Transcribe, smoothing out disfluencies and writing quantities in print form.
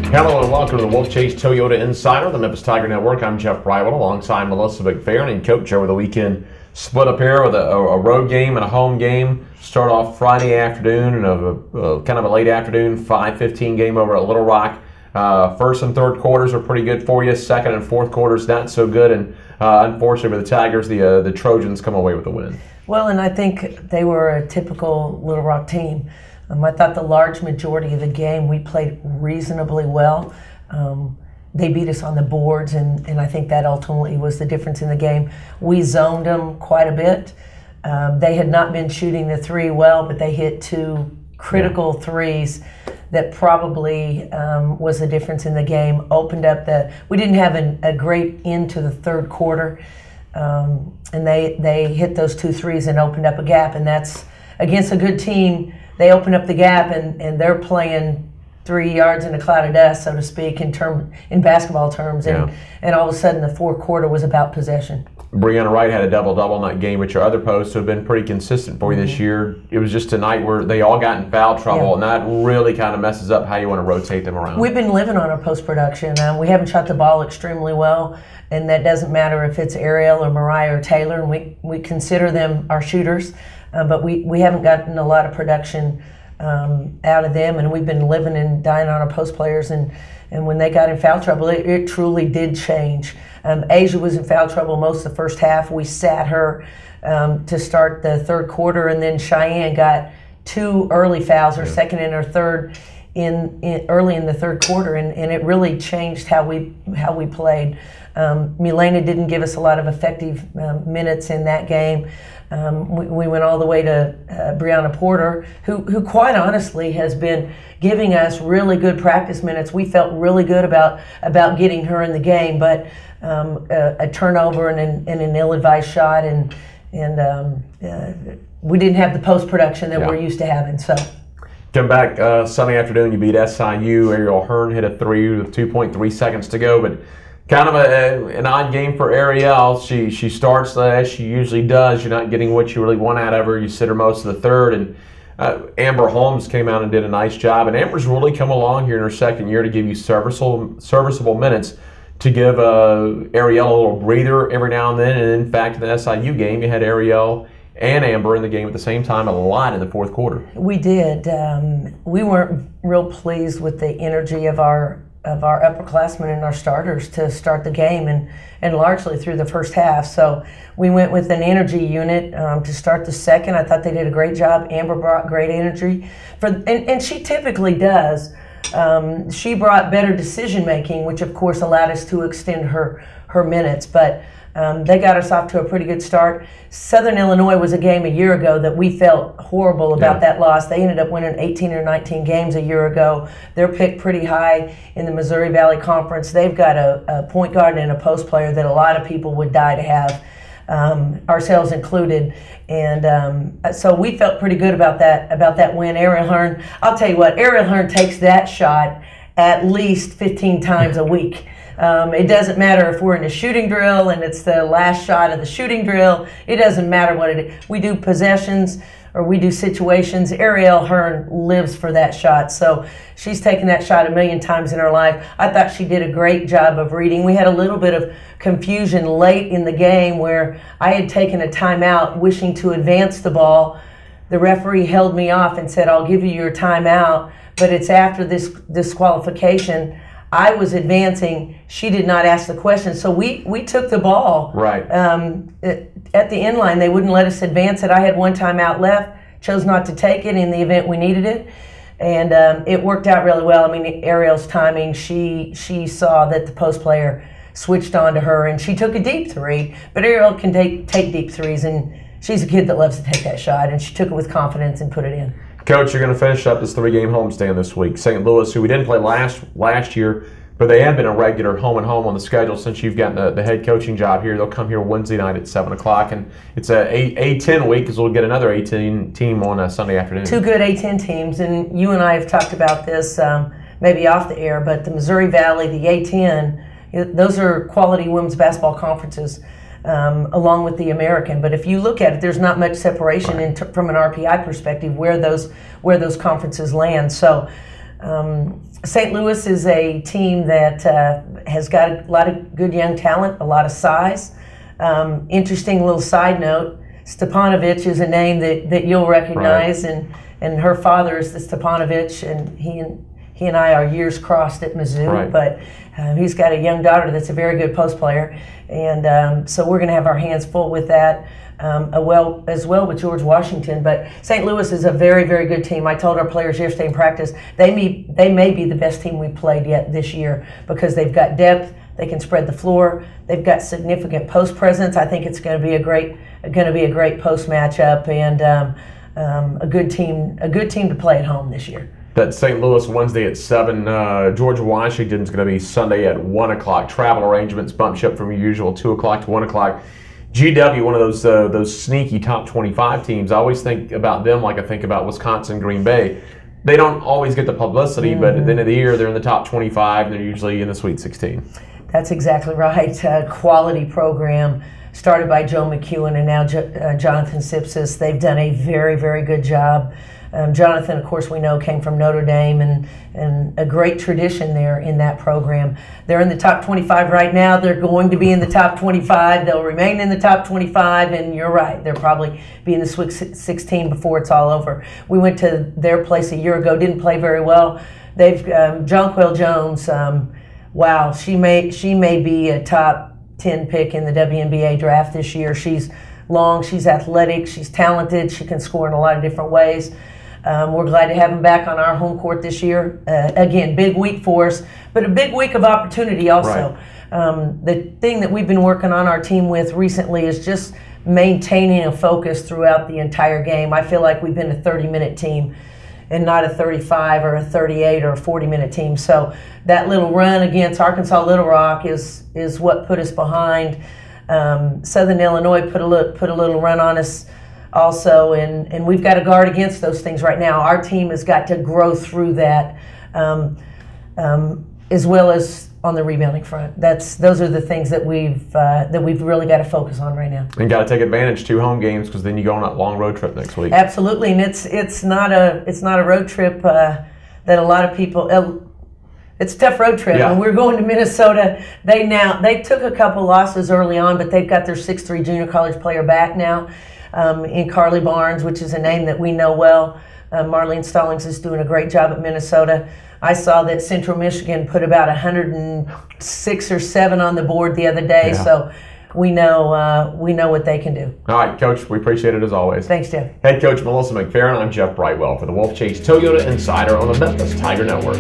Hello and welcome to the Wolfchase Toyota Insider, the Memphis Tiger Network. I'm Jeff Private alongside Melissa McFerrin and Coach over the weekend. Split up here with a road game and a home game. Start off Friday afternoon and a kind of a late afternoon 5:15 game over at Little Rock. First and third quarters are pretty good for you. Second and fourth quarters not so good. And unfortunately for the Tigers, the Trojans come away with the win. Well, and I think they were a typical Little Rock team. I thought the large majority of the game we played reasonably well. They beat us on the boards, and I think that ultimately was the difference in the game. We zoned them quite a bit. They had not been shooting the three well, but they hit two critical threes that probably was the difference in the game. Opened up we didn't have a great end to the third quarter, and they hit those two threes and opened up a gap, and that's against a good team. They open up the gap, and they're playing 3 yards in a cloud of dust, so to speak, in basketball terms. And all of a sudden, the fourth quarter was about possession. Brianna Wright had a double-double in that game, but your other posts have been pretty consistent for you this year. It was just a night where they all got in foul trouble, and that really kind of messes up how you want to rotate them around. We've been living on our post-production. We haven't shot the ball extremely well, and that doesn't matter if it's Ariel or Mariah or Taylor, and we consider them our shooters. But we haven't gotten a lot of production out of them, and we've been living and dying on our post players. And when they got in foul trouble, it truly did change. Asia was in foul trouble most of the first half. We sat her to start the third quarter, and then Cheyenne got two early fouls, her second and her third, early in the third quarter, and it really changed how we played. Milena didn't give us a lot of effective minutes in that game. We went all the way to Brianna Porter, who quite honestly has been giving us really good practice minutes. We felt really good about getting her in the game, but a turnover and an ill-advised shot, and we didn't have the post-production that we're used to having. So. Come back Sunday afternoon, you beat SIU. Ariel Hearn hit a three with 2.3 seconds to go, but kind of an odd game for Ariel. She starts as she usually does. You're not getting what you really want out of her. You sit her most of the third, and Amber Holmes came out and did a nice job. And Amber's really come along here in her second year to give you serviceable minutes, to give Ariel a little breather every now and then. And in fact, in the SIU game, you had Ariel and Amber in the game at the same time a lot in the fourth quarter. We did. We weren't real pleased with the energy of our upperclassmen and our starters to start the game, and largely through the first half. So we went with an energy unit to start the second. I thought they did a great job. Amber brought great energy, and she typically does. She brought better decision making, which of course allowed us to extend her minutes, but they got us off to a pretty good start. Southern Illinois was a game a year ago that we felt horrible about that loss. They ended up winning 18 or 19 games a year ago. They're picked pretty high in the Missouri Valley Conference. They've got a point guard and a post player that a lot of people would die to have, ourselves included. And so we felt pretty good about that win. Ariel Hearn, I'll tell you what, Ariel Hearn takes that shot at least 15 times a week. It doesn't matter if we're in a shooting drill and it's the last shot of the shooting drill. It doesn't matter what it is. We do possessions or we do situations. Ariel Hearn lives for that shot. So she's taken that shot a million times in her life. I thought she did a great job of reading. We had a little bit of confusion late in the game where I had taken a timeout wishing to advance the ball. The referee held me off and said, "I'll give you your timeout, but it's after this disqualification." I was advancing. She did not ask the question, so we took the ball. Right. At the end line, they wouldn't let us advance it. I had one timeout left, chose not to take it in the event we needed it, and it worked out really well. I mean, Ariel's timing, she saw that the post player switched on to her, and she took a deep three, but Ariel can take deep threes, and she's a kid that loves to take that shot, and she took it with confidence and put it in. Coach, you're going to finish up this three-game homestand this week. St. Louis, who we didn't play last year, but they have been a regular home and home on the schedule since you've gotten the head coaching job here. They'll come here Wednesday night at 7 o'clock, and it's a A10 week because we'll get another A10 team on a Sunday afternoon. Two good A10 teams, and you and I have talked about this maybe off the air, but the Missouri Valley, the A10, those are quality women's basketball conferences. Along with the American, but if you look at it, there's not much separation from an RPI perspective where those conferences land. So St. Louis is a team that has got a lot of good young talent, a lot of size. Interesting little side note, Stepanovich is a name that you'll recognize, right. and her father is the Stepanovich, and he and I, our years crossed at Mizzou, right. but he's got a young daughter that's a very good post player, and so we're going to have our hands full with that. As well with George Washington, but St. Louis is a very, very good team. I told our players yesterday in practice they may be the best team we played yet this year because they've got depth, they can spread the floor, they've got significant post presence. I think it's going to be a great post matchup and a good team to play at home this year. That's St. Louis Wednesday at 7. George Washington's going to be Sunday at 1 o'clock. Travel arrangements bumped up from your usual 2 o'clock to 1 o'clock. GW, one of those sneaky top 25 teams. I always think about them like I think about Wisconsin, Green Bay. They don't always get the publicity, but at the end of the year, they're in the top 25, and they're usually in the Sweet 16. That's exactly right. Quality program started by Joe McEwen and now Jonathan Sipsis. They've done a very, very good job. Jonathan, of course, we know came from Notre Dame and a great tradition there in that program. They're in the top 25 right now. They're going to be in the top 25. They'll remain in the top 25, and you're right. They'll probably be in the Sweet 16 before it's all over. We went to their place a year ago, didn't play very well. They've Jonquel Jones. Wow, she may be a top 10 pick in the WNBA draft this year. She's long, she's athletic, she's talented, she can score in a lot of different ways. We're glad to have him back on our home court this year. Again, big week for us, but a big week of opportunity also. Right. The thing that we've been working on our team with recently is just maintaining a focus throughout the entire game. I feel like we've been a 30-minute team and not a 35 or a 38 or a 40-minute team. So that little run against Arkansas Little Rock is what put us behind. Southern Illinois put a little run on us also, and we've got to guard against those things right now. Our team has got to grow through that, as well as on the rebounding front. Those are the things that we've really got to focus on right now. And got to take advantage 2 home games because then you go on that long road trip next week. Absolutely, and it's not a road trip that a lot of people. It's a tough road trip. Yeah. When we're going to Minnesota, they took a couple losses early on, but they've got their 6'3" junior college player back now in Carly Barnes, which is a name that we know well. Marlene Stallings is doing a great job at Minnesota. I saw that Central Michigan put about 106 or 7 on the board the other day, yeah. So we know what they can do. All right, Coach, we appreciate it as always. Thanks, Jeff. Head Coach Melissa McFerrin, I'm Jeff Brightwell for the Wolfchase Toyota Insider on the Memphis Tiger Network.